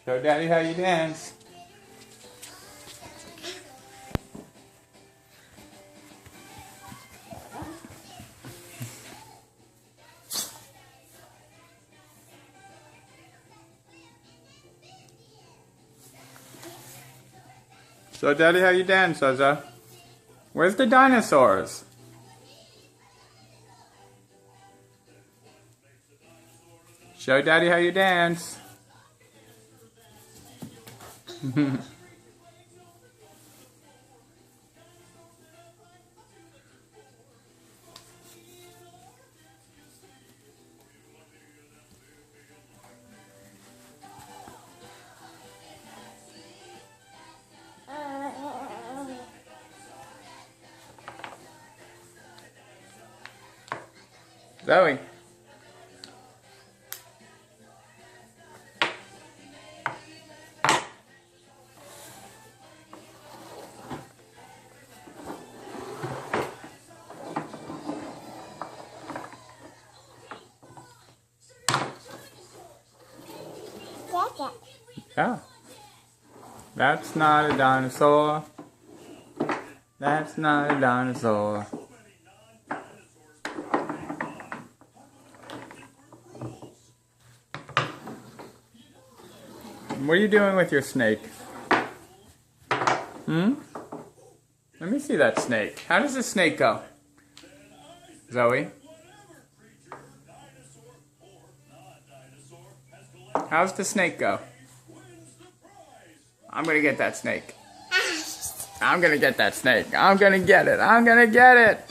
Show Daddy how you dance. Show Daddy how you dance, Oza. Where's the dinosaurs? Show Daddy how you dance. Zoe. Yeah. That's not a dinosaur. That's not a dinosaur. What are you doing with your snake? Let me see that snake. How does the snake go? Zoe? How's the snake go? I'm gonna get that snake. I'm gonna get that snake. I'm gonna get it. I'm gonna get it.